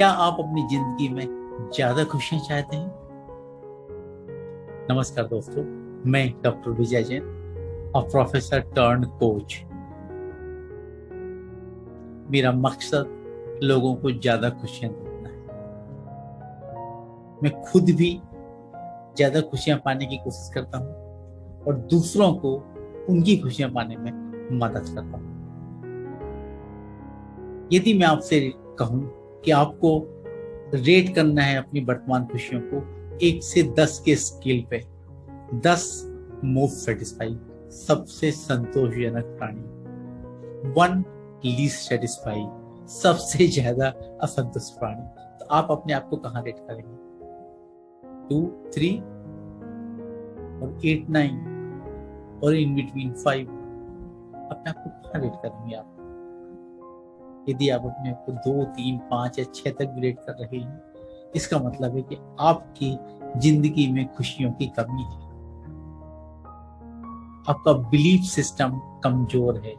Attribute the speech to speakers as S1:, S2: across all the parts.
S1: क्या आप अपनी जिंदगी में ज्यादा खुशियां चाहते हैं? नमस्कार दोस्तों, मैं डॉक्टर विजय जैन और प्रोफेसर टर्न कोच। मेरा मकसद लोगों को ज्यादा खुशियां देना है। मैं खुद भी ज्यादा खुशियां पाने की कोशिश करता हूं और दूसरों को उनकी खुशियां पाने में मदद करता हूं। यदि मैं आपसे कहूं कि आपको रेट करना है अपनी वर्तमान खुशियों को 1 से 10 के स्केल पे, 10 मोस्ट सेटिस्फाइंग, सबसे संतोषजनक प्राणी, 1 लीस्ट सेटिस्फाइंग, सबसे ज्यादा असंतुष्ट प्राणी, तो आप अपने आप को कहां रेट करेंगे? 2, 3 और 8, 9 और इन बिटवीन 5? अपने आप को कहां रेट करेंगे आप? यदि आप अपने आप को 2, 3, 5 या 6 तक भी रेट कर रहे हैं, इसका मतलब है कि आपकी जिंदगी में खुशियों की कमी है। आपका बिलीफ सिस्टम कमजोर है।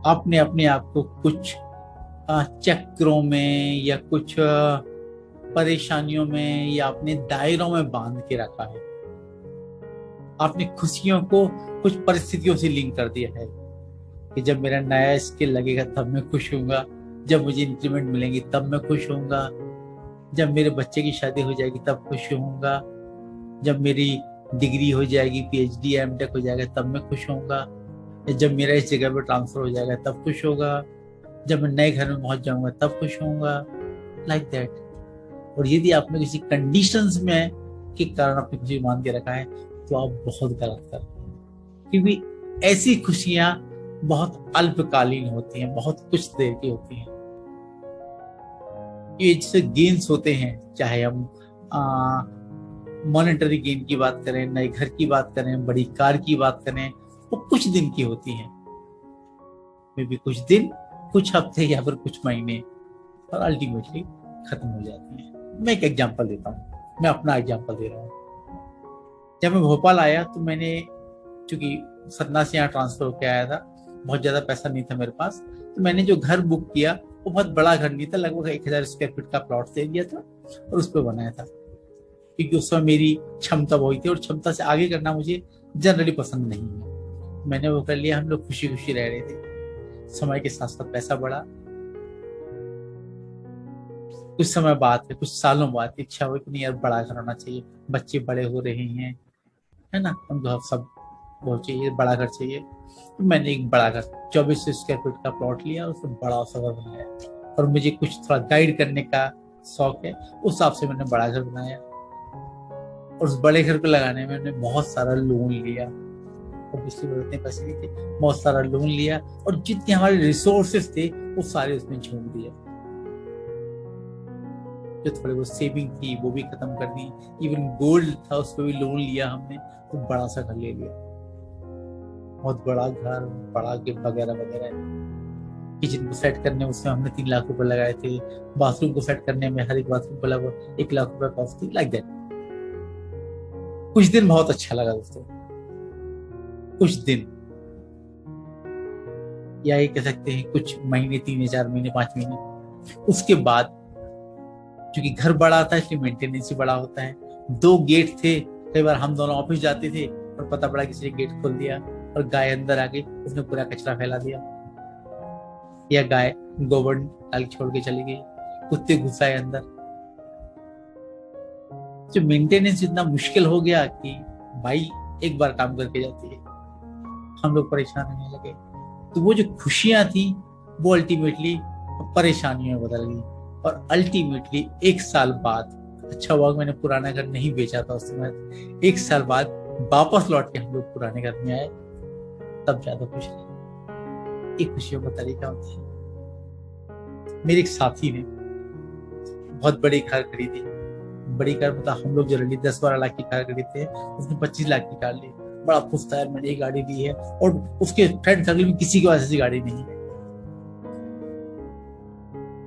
S1: आपने अपने आप को कुछ चक्रों में या कुछ परेशानियों में या अपने दायरों में बांध के रखा है। आपने खुशियों को कुछ परिस्थितियों से लिंक कर दिया है कि जब मेरा नया स्किल लगेगा तब मैं खुश होऊंगा, जब मुझे इंक्रीमेंट मिलेंगी तब मैं खुश होऊंगा, जब मेरे बच्चे की शादी हो जाएगी तब खुश होऊंगा, जब मेरी डिग्री हो जाएगी, पीएचडी एमटेक हो जाएगा तब मैं खुश होऊंगा, जब मेरा इस जगह पर ट्रांसफर हो जाएगा तब खुश होगा, जब मैं नए घर में पहुंच जाऊंगा तब खुश होऊंगा, लाइक दैट। और यदि आपने किसी कंडीशंस में के कारण अपनी खुशी मान के रखा है तो आप बहुत गलत कर रहे हैं, क्योंकि ऐसी खुशियां बहुत अल्पकालीन होती हैं, बहुत कुछ देर की होती हैं। ये जैसे गेन्स होते हैं, चाहे हम मॉनेटरी गेन की बात करें, नए घर की बात करें, बड़ी कार की बात करें, वो कुछ दिन की होती हैं, मे भी कुछ दिन, कुछ हफ्ते या फिर कुछ महीने, और अल्टीमेटली खत्म हो जाती हैं। मैं एक एग्जांपल देता हूँ, मैं अपना एग्जांपल दे रहा हूँ। जब मैं भोपाल आया तो मैंने, चूंकि सतना से यहाँ ट्रांसफर होकर आया था, बहुत ज्यादा पैसा नहीं था मेरे पास, तो मैंने जो घर बुक किया वो बहुत बड़ा घर नहीं था, लगभग 1000 स्क्वायर फीट का प्लॉट दे दिया था और उस पर बनाया था, क्योंकि उस समय मेरी क्षमता वही थी और क्षमता से आगे करना मुझे जनरली पसंद नहीं है। मैंने वो कर लिया। हम लोग खुशी खुशी रह रहे थे। समय के साथ साथ पैसा बढ़ा। कुछ समय बाद, कुछ सालों बाद इच्छा हुई कि नहीं यार, बड़ा घर होना चाहिए, बच्चे बड़े हो रहे हैं, है ना, उनको सब वो चाहिए, बड़ा घर चाहिए। तो मैंने एक बड़ा घर 24 स्क्वायर फीट का प्लॉट लिया, उसमें बड़ा सा घर बनाया, और मुझे कुछ थोड़ा गाइड करने का शौक है, उस हिसाब से मैंने बड़ा घर बनाया। और उस बड़े घर को लगाने में मैंने बहुत सारा लोन लिया, ऑब्वियसली इतने पैसे नहीं थे, बहुत सारा लोन लिया, और जितने हमारे रिसोर्सेस थे वो सारे उसमें झोंक दिए। जो थोड़े बहुत सेविंग थी वो भी खत्म कर दी, इवन गोल्ड था उस पर भी लोन लिया हमने, तो बड़ा सा घर ले लिया, बहुत बड़ा घर, बड़ा गिफ्ट वगैरह वगैरह। किचन को सेट करने उसमें हमने 3 लाख रुपए लगाए थे, बाथरूम को सेट करने में हर एक बाथरूम को लगभग 1 लाख रुपए कॉस्ट थी, लाइक दैट। कुछ दिन बहुत अच्छा लगा दोस्तों, कुछ दिन, या ये कह सकते हैं कुछ महीने, 3 या 4 महीने, 5 महीने। उसके बाद क्योंकि घर बड़ा था इसलिए मेंटेनेंस भी बड़ा होता है। 2 गेट थे, कई बार हम दोनों ऑफिस जाते थे और पता पड़ा किसी ने गेट खोल दिया और गाय अंदर आ गई, उसने पूरा कचरा फैला दिया, या गाय गोबर डाल छोड़ के चली गई, कुत्ते घुस आए अंदर। जो मेंटेनेंस इतना मुश्किल हो गया कि भाई एक बार काम करके जाती है, हम लोग परेशान होने लगे। तो वो जो खुशियां थी वो अल्टीमेटली परेशानियों में बदल गई, और अल्टीमेटली 1 साल बाद, अच्छा हुआ मैंने पुराना घर नहीं बेचा था उस समय, 1 साल बाद वापस लौट के हम लोग पुराने घर में आए, तब ज्यादा खुश रहे। एक खुशियों का तरीका होता है। मेरे एक साथी ने बहुत बड़ी कार खरीदी, बड़ी कार मतलब हम लोग जनरली 10-12 लाख की कार खरीदते हैं, उसने 25 लाख की कार ली। बड़ा खुश था, मैंने ये गाड़ी ली है, और उसके फ्रेंड सर्कल में किसी के पास ऐसी गाड़ी नहीं है।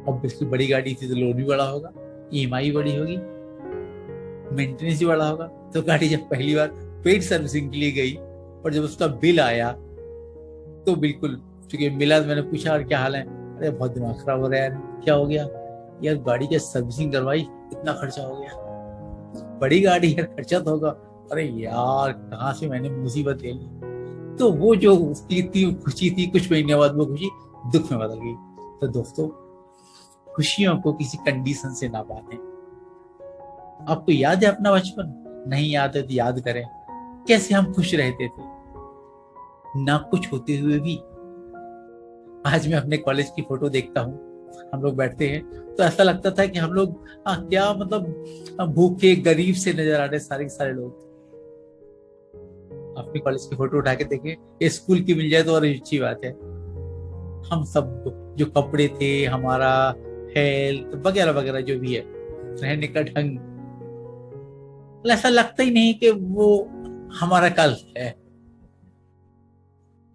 S1: ऑब्वियसली बड़ी गाड़ी थी तो लोन भी बड़ा होगा, ईएमआई बड़ी होगी, मेंटेनेंस भी बड़ा होगा। तो गाड़ी जब पहली बार पेड सर्विसिंग के लिए गई और जब उसका बिल आया तो बिल्कुल, क्योंकि मिला तो मैंने पूछा और क्या हाल है, अरे बहुत दिमाग खराब हो रहा है यार, क्या हो गया यार, गाड़ी की सर्विसिंग करवाई, इतना खर्चा हो गया, बड़ी गाड़ी है, खर्चा तो होगा। अरे यार कहाँ से मैंने मुसीबत ले ली। तो वो जो उसकी इतनी खुशी थी, कुछ महीने बाद वो खुशी दुख में बदल गई। तो दोस्तों, खुशियों को किसी कंडीशन से ना बांधें। आपको याद है अपना बचपन? नहीं याद है तो याद करें, कैसे हम खुश रहते थे ना कुछ होते हुए भी। आज मैं अपने कॉलेज की फोटो देखता हूँ, हम लोग बैठते हैं तो ऐसा लगता था कि हम लोग क्या मतलब भूखे गरीब से नजर आ रहे सारे के सारे लोग। अपने कॉलेज की फोटो उठा के देखें, ये स्कूल की मिल जाए तो और अच्छी बात है। हम सब जो कपड़े थे, हमारा हेल्थ वगैरह वगैरह जो भी है, रहने का ढंग, ऐसा लगता ही नहीं कि वो हमारा कल है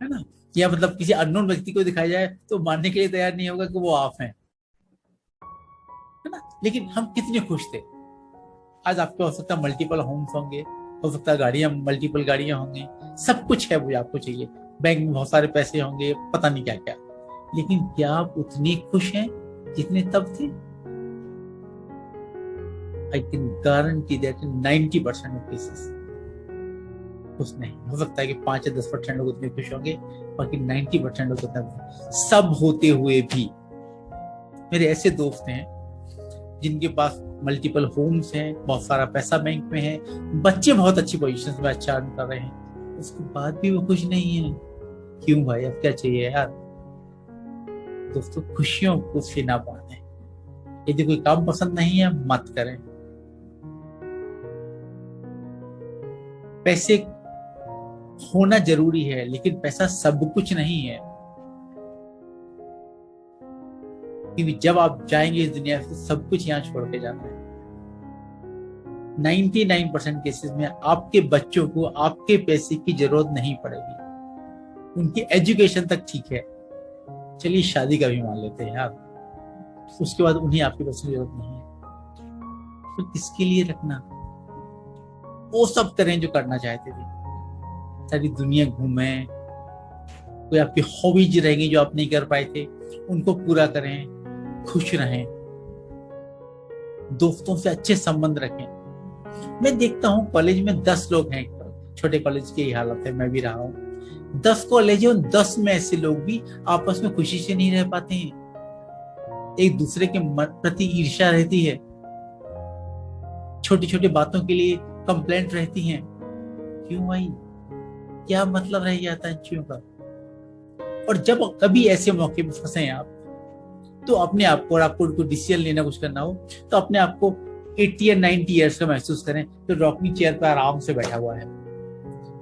S1: ना। या मतलब किसी अननोन व्यक्ति को दिखाया जाए तो मानने के लिए तैयार नहीं होगा कि वो आप हैं, है ना। लेकिन हम कितने खुश थे। आज आपके हो सकता है मल्टीपल होम्स होंगे, हो सकता है गाड़ियां, मल्टीपल गाड़ियां होंगी, सब कुछ है वो आपको चाहिए, बैंक में बहुत सारे पैसे होंगे, पता नहीं क्या क्या। लेकिन क्या आप उतने खुश हैं जितने तब थे? I can guarantee that 90% of cases खुश नहीं। हो सकता है कि 5 या 10% लोग उतने खुश होंगे, बाकी 90% लोग उतना। सब होते हुए भी मेरे ऐसे दोस्त हैं जिनके पास मल्टीपल होम्स हैं, बहुत सारा पैसा बैंक में है, बच्चे बहुत अच्छी पोजीशन में अच्छा अर्न कर रहे हैं, उसके बाद भी वो खुश नहीं है। क्यों भाई, अब क्या चाहिए यार? दोस्तों, खुशियों को से ना बांधें। यदि कोई काम पसंद नहीं है मत करें। पैसे होना जरूरी है, लेकिन पैसा सब कुछ नहीं है। क्योंकि जब आप जाएंगे इस दुनिया से, सब कुछ यहाँ छोड़ के जाना है। 99% केसेस में आपके बच्चों को आपके पैसे की जरूरत नहीं पड़ेगी, उनकी एजुकेशन तक ठीक है। चलिए शादी का भी मान लेते हैं यार, उसके बाद उन्हें आपके पैसे की जरूरत नहीं है, तो किसके लिए रखना? वो सब करें जो करना चाहते थे, सारी दुनिया घूमें, कोई आपकी हॉबीज रहेंगी जो आप नहीं कर पाए थे, उनको पूरा करें, खुश रहें, दोस्तों से अच्छे संबंध रखें। मैं देखता हूँ कॉलेज में 10 लोग हैं, छोटे कॉलेज की हालत है, मैं भी रहा हूँ। 10 कॉलेज है, 10 में ऐसे लोग भी आपस में खुशी से नहीं रह पाते हैं, एक दूसरे के प्रति ईर्ष्या रहती है, छोटी छोटी बातों के लिए कंप्लेंट रहती हैं। क्यों भाई, क्या मतलब रह जाता है इन चीजों का? और जब कभी ऐसे मौके पे फंसे आप, तो अपने आप को, और आपको कोई डिसीजन लेना कुछ करना हो, तो अपने आप को 80 या 90 ईयर्स का महसूस करें, तो रॉकिंग चेयर पर आराम से बैठा हुआ है,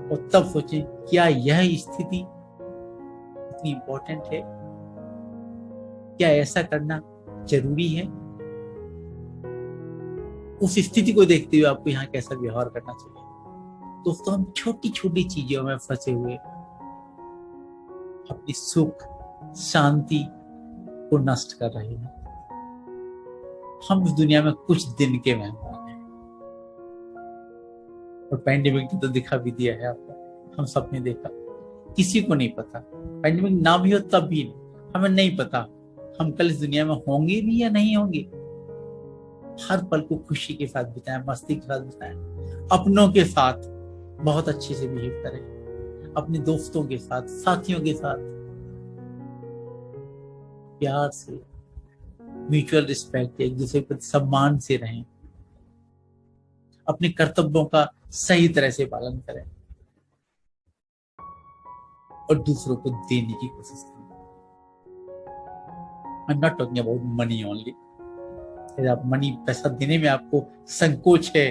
S1: और तब सोचें क्या यह स्थिति इतनी इंपॉर्टेंट है? क्या ऐसा करना जरूरी है? उस स्थिति को देखते हुए आपको यहाँ कैसा व्यवहार करना चाहिए? दोस्तों, हम छोटी छोटी चीजों में फंसे हुए अपनी सुख शांति को नष्ट कर रहे हैं। हम इस दुनिया में कुछ दिन के मेहमान हैं, और पैंडेमिक ने तो दिखा भी दिया है आपको, हम सब ने देखा। किसी को नहीं पता, पैंडेमिक ना भी हो तब भी हमें नहीं पता हम कल इस दुनिया में होंगे भी या नहीं होंगे। हर पल को खुशी के साथ बिताएं, मस्ती के साथ बिताएं, अपनों के साथ बहुत अच्छे से बिहेव करें, अपने दोस्तों के साथ, साथियों के साथ प्यार से, म्यूचुअल रिस्पेक्ट, एक दूसरे के सम्मान से रहें, अपने कर्तव्यों का सही तरह से पालन करें, और दूसरों को देने की कोशिश करें। I'm not talking about money only। यदि आप मनी, पैसा देने में आपको संकोच है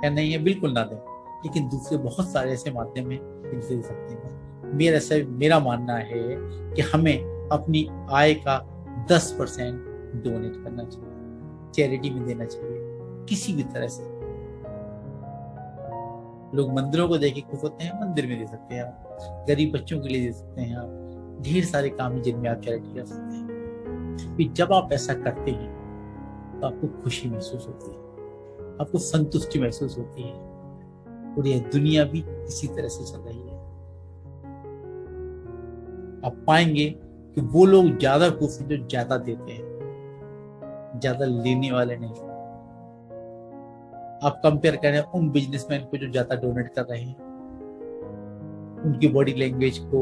S1: या नहीं है, बिल्कुल ना दें, लेकिन दूसरे बहुत सारे ऐसे माध्यम हैं जिनसे दे सकते हैं। मेरा मानना है कि हमें अपनी आय का 10% डोनेट करना चाहिए, चैरिटी में देना चाहिए, किसी भी तरह से। लोग मंदिरों को देख के खुश होते हैं, मंदिर में दे सकते हैं आप, गरीब बच्चों के लिए दे सकते हैं आप, ढेर सारे काम है जिनमें आप चैरिटी कर सकते हैं। जब आप ऐसा करते हैं तो आपको खुशी महसूस होती है, आपको संतुष्टि महसूस होती है, और यह दुनिया भी इसी तरह से चल रही है। आप पाएंगे कि वो लोग ज्यादा खुश हैं जो ज्यादा देते हैं, ज्यादा लेने वाले नहीं। आप कंपेयर करें उन बिजनेसमैन को जो ज्यादा डोनेट कर रहे हैं, उनकी बॉडी लैंग्वेज को,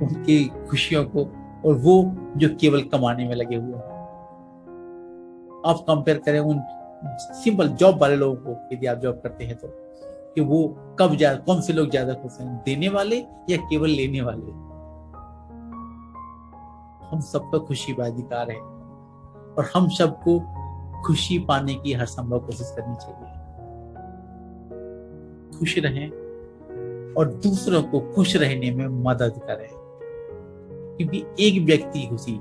S1: उनकी खुशियों को, और वो जो केवल कमाने में लगे हुए हैं। आप कंपेयर करें उन सिंपल जॉब वाले लोगों को, यदि आप जॉब करते हैं तो, कि वो कौन से लोग ज्यादा खुश हैं, देने वाले या केवल लेने वाले। हम सबका खुशी का अधिकार है और हम सबको खुशी पाने की हर संभव कोशिश करनी चाहिए। खुश रहें और दूसरों को खुश रहने में मदद करें, क्योंकि एक व्यक्ति खुशी,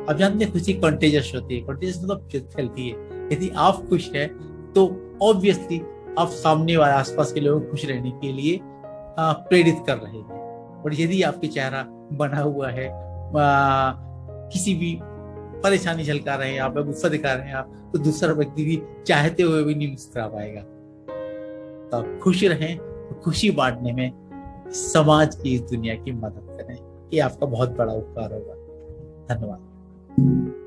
S1: आप जानते हैं खुशी कंटेजियस होती है, कंटेजियस मतलब फैलती है। यदि आप खुश हैं तो ऑब्वियसली आप सामने वाले आसपास के लोगों को खुश रहने के लिए प्रेरित कर रहे हैं। और यदि आपके चेहरा बना हुआ है, किसी भी परेशानी झलका रहे हैं आप, गुस्सा दिखा रहे हैं आप, तो दूसरा व्यक्ति भी चाहते हुए भी नहीं मुस्कुरा पाएगा। तो आप खुश रहें, खुशी बांटने में समाज की, इस दुनिया की मदद करें, ये आपका बहुत बड़ा उपकार होगा। धन्यवाद।